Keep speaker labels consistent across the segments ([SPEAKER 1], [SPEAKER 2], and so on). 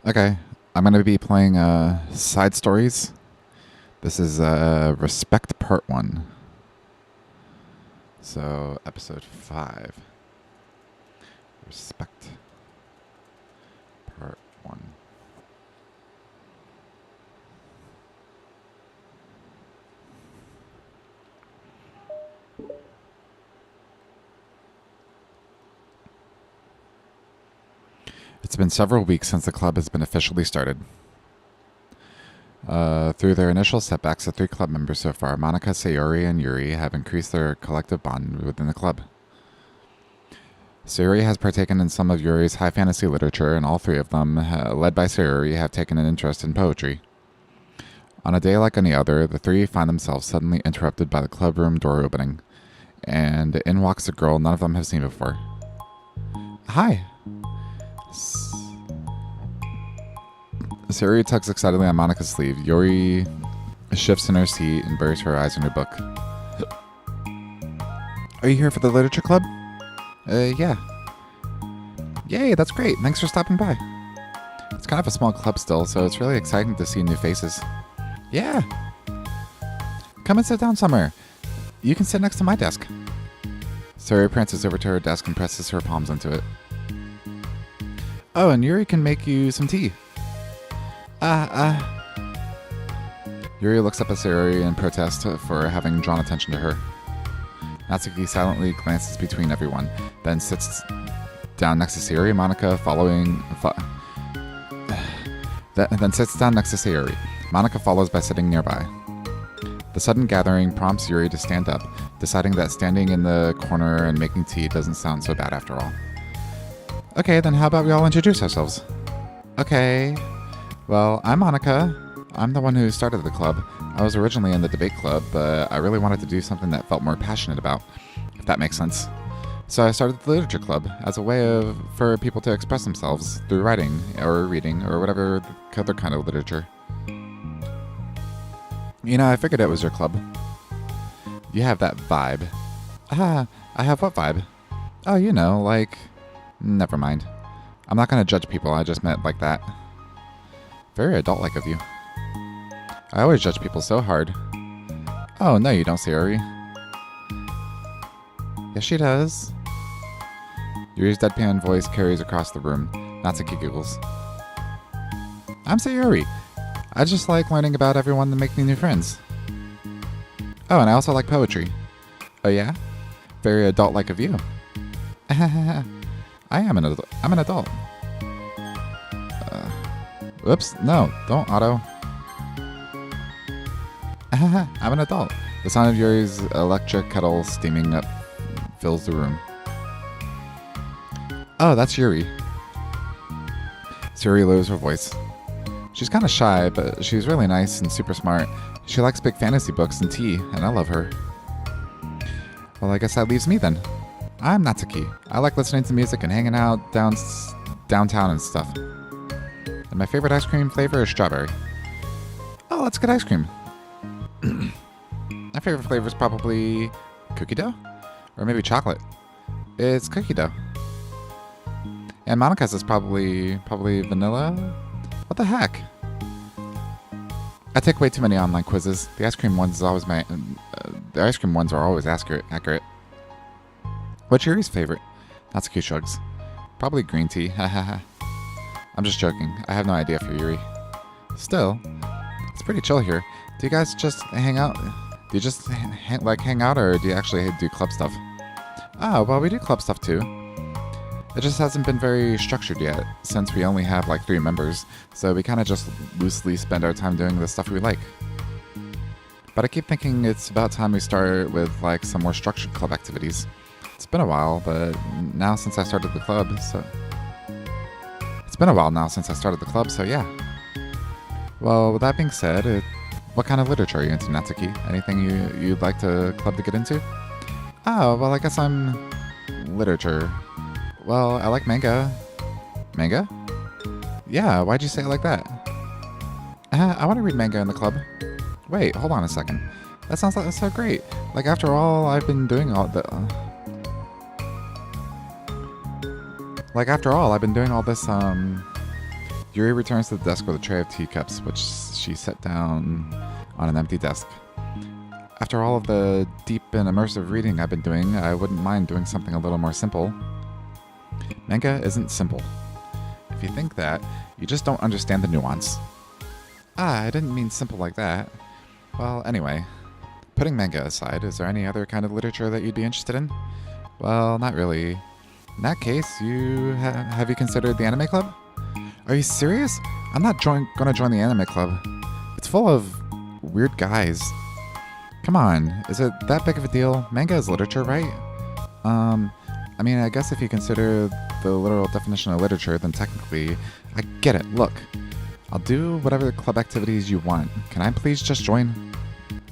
[SPEAKER 1] Okay, I'm going to be playing side stories. This is Respect Part 1. So, Episode 5. Respect Part 1. It's been several weeks since the club has been officially started. Through their initial setbacks, the 3 club members so far, Monica, Sayori, and Yuri, have increased their collective bond within the club. Sayori has partaken in some of Yuri's high fantasy literature, and all 3 of them, led by Sayori, have taken an interest in poetry. On a day like any other, the 3 find themselves suddenly interrupted by the clubroom door opening, and in walks a girl none of them have seen before. Hi! Sayori tugs excitedly on Monica's sleeve. Yuri shifts in her seat and buries her eyes in her book. Are you here for the literature club? Yeah. Yay, that's great. Thanks for stopping by. It's kind of a small club still, so it's really exciting to see new faces. Yeah. Come and sit down somewhere. You can sit next to my desk. Sayori prances over to her desk and presses her palms into it. Oh, and Yuri can make you some tea. Yuri looks up at Sayori in protest for having drawn attention to her. Natsuki silently glances between everyone, then sits down next to Sayori. Then sits down next to Sayori. Monica follows by sitting nearby. The sudden gathering prompts Yuri to stand up, deciding that standing in the corner and making tea doesn't sound so bad after all. Okay, then how about we all introduce ourselves? Okay. Well, I'm Monica. I'm the one who started the club. I was originally in the debate club, but I really wanted to do something that felt more passionate about, if that makes sense. So I started the literature club as a way for people to express themselves through writing or reading or whatever other kind of literature. You know, I figured it was your club. You have that vibe. I have what vibe? Oh, you know, like... Never mind. I'm not going to judge people, I just meant like that. Very adult-like of you. I always judge people so hard. Oh, no you don't, Sayori. Yes, she does. Yuri's deadpan voice carries across the room. Natsuki giggles. I'm Sayori. I just like learning about everyone and making new friends. Oh, and I also like poetry. Oh yeah? Very adult-like of you. I'm an adult. Whoops, no, don't auto. I'm an adult. The sound of Yuri's electric kettle steaming up fills the room. Oh, that's Yuri. Sayori lowers her voice. She's kind of shy, but she's really nice and super smart. She likes big fantasy books and tea, and I love her. Well, I guess that leaves me then. I'm Natsuki. I like listening to music and hanging out downtown and stuff. And my favorite ice cream flavor is strawberry. Oh, that's good ice cream. My favorite flavor is probably cookie dough? Or maybe chocolate. It's cookie dough. And Monica's is probably vanilla? What the heck? I take way too many online quizzes. The ice cream ones are always accurate. What's Yuri's favorite? Natsuki shrugs. Probably green tea. Hahaha. I'm just joking. I have no idea for Yuri. Still, it's pretty chill here. Do you guys just hang out? Do you just hang out, or do you actually do club stuff? Oh, well, we do club stuff too. It just hasn't been very structured yet, since we only have like 3 members, so we kind of just loosely spend our time doing the stuff we like. But I keep thinking it's about time we start with like some more structured club activities. It's been a while, but now since I started the club, so... yeah. Well, with that being said, what kind of literature are you into, Natsuki? Anything you'd like the club to get into? Oh, well, I guess I'm... literature. Well, I like manga. Manga? Yeah, why'd you say it like that? I want to read manga in the club. Wait, hold on a second. That sounds like so great. Like, after all, I've been doing all the... Yuri returns to the desk with a tray of teacups, which she set down on an empty desk. After all of the deep and immersive reading I've been doing, I wouldn't mind doing something a little more simple. Manga isn't simple. If you think that, you just don't understand the nuance. Ah, I didn't mean simple like that. Well, anyway, putting manga aside, is there any other kind of literature that you'd be interested in? Well, not really. In that case, have you considered the anime club? Are you serious? I'm not gonna join the anime club. It's full of weird guys. Come on, is it that big of a deal? Manga is literature, right? I mean, I guess if you consider the literal definition of literature, then technically, I get it. Look, I'll do whatever club activities you want. Can I please just join?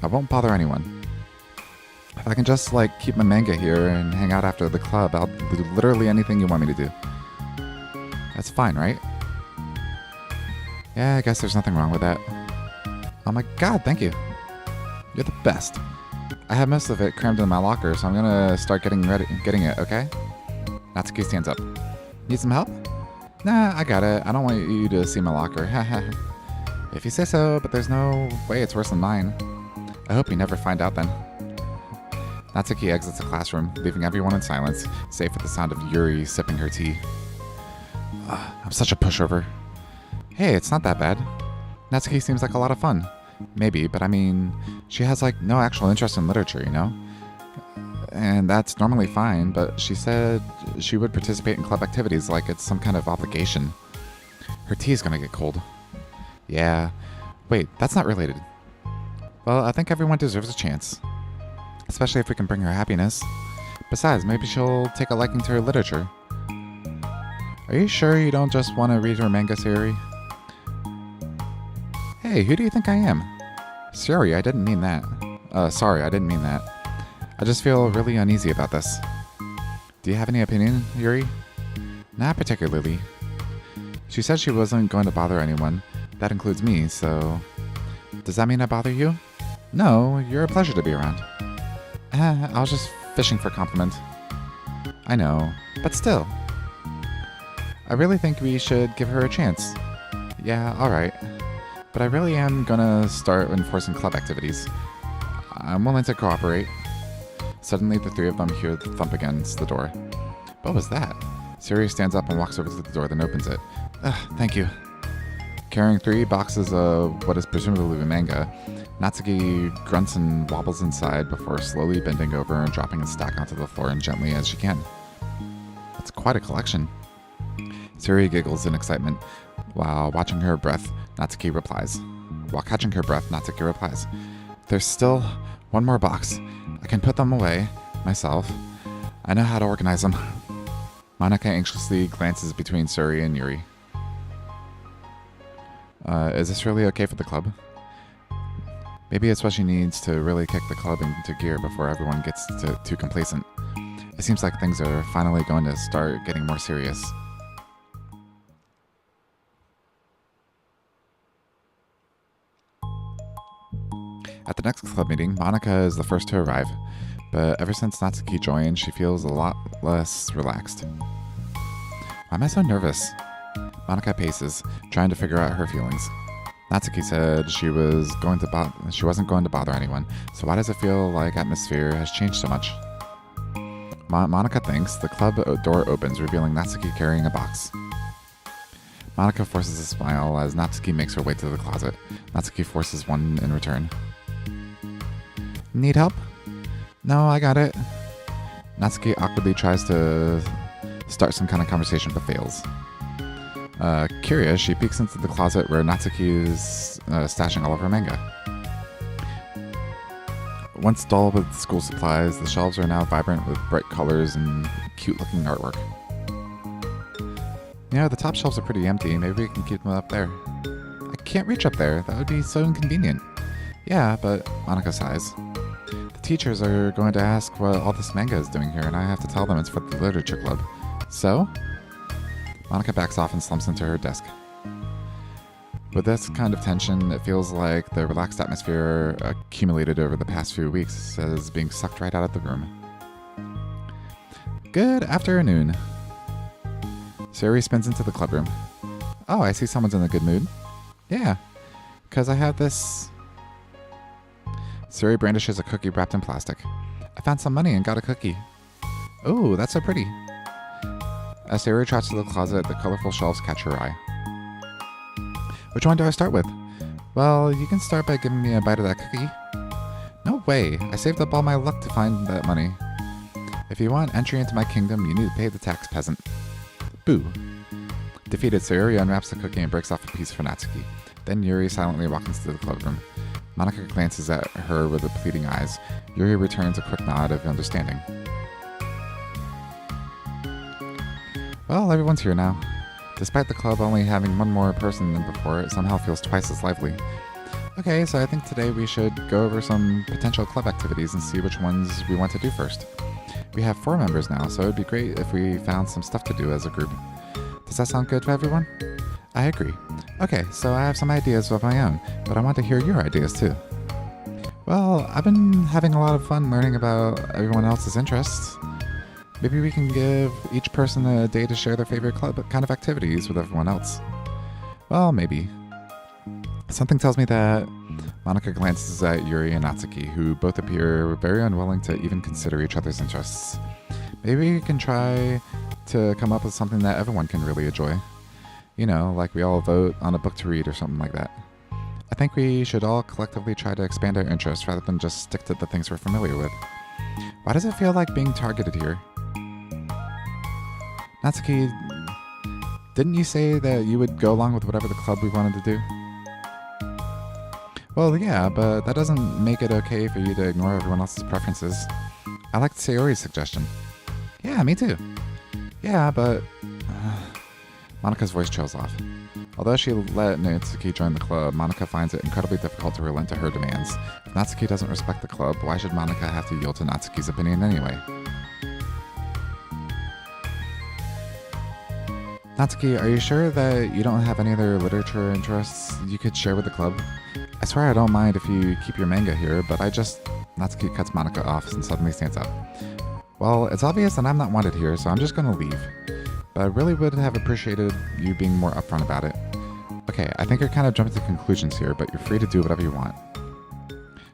[SPEAKER 1] I won't bother anyone. If I can just, keep my manga here and hang out after the club, I'll do literally anything you want me to do. That's fine, right? Yeah, I guess there's nothing wrong with that. Oh my god, thank you. You're the best. I have most of it crammed in my locker, so I'm gonna start getting it, okay? Natsuki stands up. Need some help? Nah, I got it. I don't want you to see my locker. If you say so, but there's no way it's worse than mine. I hope you never find out then. Natsuki exits the classroom, leaving everyone in silence, save for the sound of Yuri sipping her tea. I'm such a pushover. Hey, it's not that bad. Natsuki seems like a lot of fun. Maybe, but I mean, she has no actual interest in literature, you know? And that's normally fine, but she said she would participate in club activities like it's some kind of obligation. Her tea is gonna get cold. Yeah. Wait, that's not related. Well, I think everyone deserves a chance. Especially if we can bring her happiness. Besides, maybe she'll take a liking to her literature. Are you sure you don't just want to read her manga, Sayuri? Hey, who do you think I am? Sorry, I didn't mean that. Sorry, I didn't mean that. I just feel really uneasy about this. Do you have any opinion, Yuri? Not particularly. She said she wasn't going to bother anyone. That includes me, so... Does that mean I bother you? No, you're a pleasure to be around. I was just fishing for compliment. I know, but still. I really think we should give her a chance. Yeah, alright. But I really am gonna start enforcing club activities. I'm willing to cooperate. Suddenly, the three of them hear the thump against the door. What was that? Sayuri stands up and walks over to the door, then opens it. Thank you. Carrying 3 boxes of what is presumably manga, Natsuki grunts and wobbles inside before slowly bending over and dropping a stack onto the floor as gently as she can. That's quite a collection. Sayuri giggles in excitement. While catching her breath, Natsuki replies. There's still one more box. I can put them away myself. I know how to organize them. Monika anxiously glances between Sayuri and Yuri. Is this really okay for the club? Maybe it's what she needs to really kick the club into gear before everyone gets too complacent. It seems like things are finally going to start getting more serious. At the next club meeting, Monika is the first to arrive, but ever since Natsuki joined, she feels a lot less relaxed. Why am I so nervous? Monika paces, trying to figure out her feelings. Natsuki said she wasn't going to bother anyone, so why does it feel like atmosphere has changed so much? Monika thinks. The club door opens, revealing Natsuki carrying a box. Monika forces a smile as Natsuki makes her way to the closet. Natsuki forces one in return. Need help? No, I got it. Natsuki awkwardly tries to start some kind of conversation but fails. Curious, she peeks into the closet where Natsuki is stashing all of her manga. Once dull with school supplies, the shelves are now vibrant with bright colors and cute-looking artwork. Yeah, the top shelves are pretty empty. Maybe we can keep them up there. I can't reach up there. That would be so inconvenient. Yeah, but Monika sighs. The teachers are going to ask what all this manga is doing here, and I have to tell them it's for the literature club. So? Monika backs off and slumps into her desk. With this kind of tension, it feels like the relaxed atmosphere accumulated over the past few weeks is being sucked right out of the room. Good afternoon. Sayuri spins into the club room. Oh, I see someone's in a good mood. Yeah, because I have this... Suri brandishes a cookie wrapped in plastic. I found some money and got a cookie. Oh, that's so pretty. As Suri trots to the closet, the colorful shelves catch her eye. Which one do I start with? Well, you can start by giving me a bite of that cookie. No way! I saved up all my luck to find that money. If you want entry into my kingdom, you need to pay the tax, peasant. Boo. Defeated, Sayuri unwraps the cookie and breaks off a piece for Natsuki. Then Yuri silently walks into the club room. Monika glances at her with pleading eyes. Yuri returns a quick nod of understanding. Well, everyone's here now. Despite the club only having one more person than before, it somehow feels twice as lively. Okay, so I think today we should go over some potential club activities and see which ones we want to do first. We have 4 members now, so it'd be great if we found some stuff to do as a group. Does that sound good to everyone? I agree. Okay, so I have some ideas of my own, but I want to hear your ideas too. Well, I've been having a lot of fun learning about everyone else's interests. Maybe we can give each person a day to share their favorite club kind of activities with everyone else. Well, maybe. Something tells me that... Monika glances at Yuri and Natsuki, who both appear very unwilling to even consider each other's interests. Maybe we can try to come up with something that everyone can really enjoy. You know, like we all vote on a book to read or something like that. I think we should all collectively try to expand our interests rather than just stick to the things we're familiar with. Why does it feel like being targeted here? Natsuki, didn't you say that you would go along with whatever the club we wanted to do? Well, yeah, but that doesn't make it okay for you to ignore everyone else's preferences. I liked Sayori's suggestion. Yeah, me too. Yeah, but... Monika's voice trails off. Although she let Natsuki join the club, Monika finds it incredibly difficult to relent to her demands. If Natsuki doesn't respect the club, why should Monika have to yield to Natsuki's opinion anyway? Natsuki, are you sure that you don't have any other literature interests you could share with the club? I swear I don't mind if you keep your manga here, but Natsuki cuts Monika off and suddenly stands up. Well, it's obvious that I'm not wanted here, so I'm just gonna leave. But I really would have appreciated you being more upfront about it. Okay, I think you're kind of jumping to conclusions here, but you're free to do whatever you want.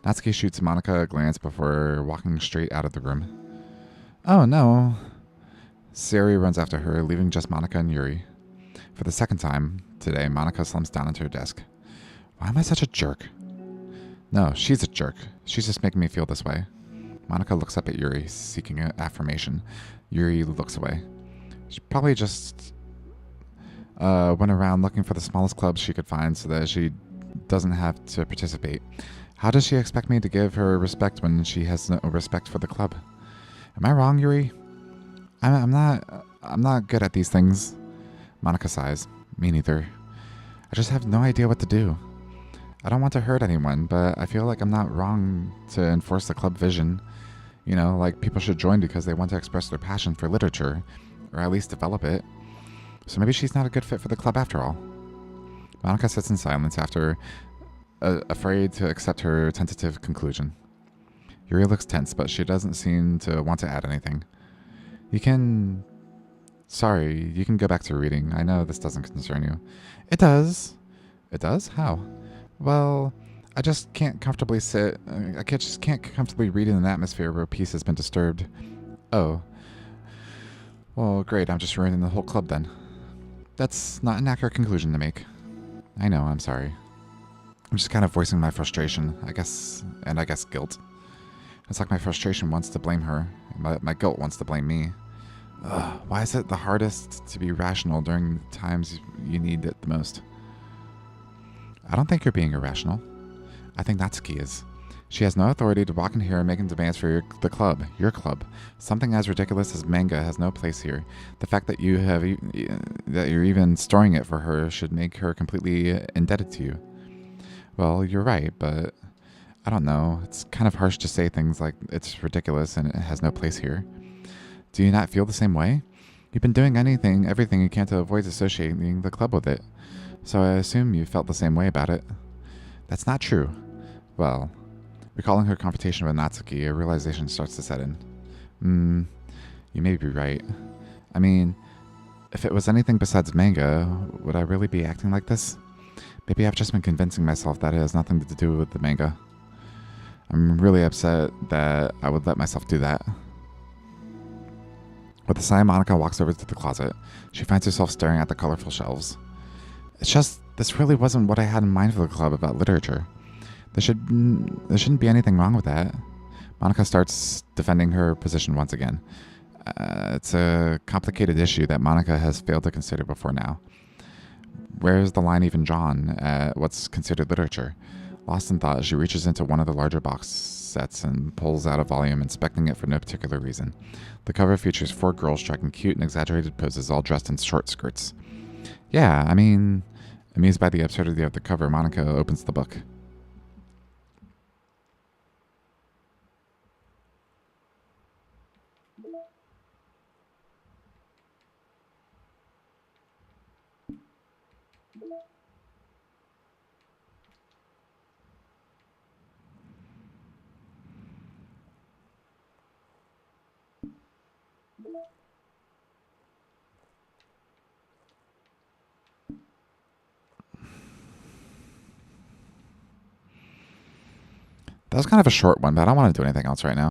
[SPEAKER 1] Natsuki shoots Monika a glance before walking straight out of the room. Oh no. Sayori runs after her, leaving just Monika and Yuri. For the second time today, Monika slumps down into her desk. Why am I such a jerk? No, she's a jerk. She's just making me feel this way. Monika looks up at Yuri, seeking affirmation. Yuri looks away. She probably just went around looking for the smallest clubs she could find so that she doesn't have to participate. How does she expect me to give her respect when she has no respect for the club? Am I wrong, Yuri? I'm not good at these things. Monika sighs. Me neither. I just have no idea what to do. I don't want to hurt anyone, but I feel like I'm not wrong to enforce the club vision. You know, like people should join because they want to express their passion for literature, or at least develop it. So maybe she's not a good fit for the club after all. Monika sits in silence after, afraid to accept her tentative conclusion. Yuri looks tense, but she doesn't seem to want to add anything. Sorry, you can go back to reading. I know this doesn't concern you. It does. It does? How? Well, I just can't comfortably can't comfortably read in an atmosphere where peace has been disturbed. Oh. Well, great, I'm just ruining the whole club then. That's not an accurate conclusion to make. I know, I'm sorry. I'm just kind of voicing my frustration, I guess guilt. It's like my frustration wants to blame her, and my guilt wants to blame me. Ugh, why is it the hardest to be rational during times you need it the most? I don't think you're being irrational. I think Natsuki is. She has no authority to walk in here making demands for the club, your club. Something as ridiculous as manga has no place here. The fact that you're even storing it for her should make her completely indebted to you. Well, you're right, but I don't know. It's kind of harsh to say things like it's ridiculous and it has no place here. Do you not feel the same way? You've been doing everything you can to avoid associating the club with it. So I assume you felt the same way about it. That's not true. Well, recalling her confrontation with Natsuki, a realization starts to set in. You may be right. I mean, If it was anything besides manga, would I really be acting like this? Maybe I've just been convincing myself that it has nothing to do with the manga. I'm really upset that I would let myself do that. With a sigh, Monica walks over to the closet. She finds herself staring at the colorful shelves. It's just, this really wasn't what I had in mind for the club about literature. There shouldn't be anything wrong with that. Monica starts defending her position once again. It's a complicated issue that Monica has failed to consider before now. Where is the line even drawn at what's considered literature? Lost in thought, she reaches into one of the larger box sets and pulls out a volume, inspecting it for no particular reason. The cover features 4 girls striking cute and exaggerated poses, all dressed in short skirts. Yeah, I mean, amused by the absurdity of the cover, Monica opens the book. That was kind of a short one, but I don't want to do anything else right now.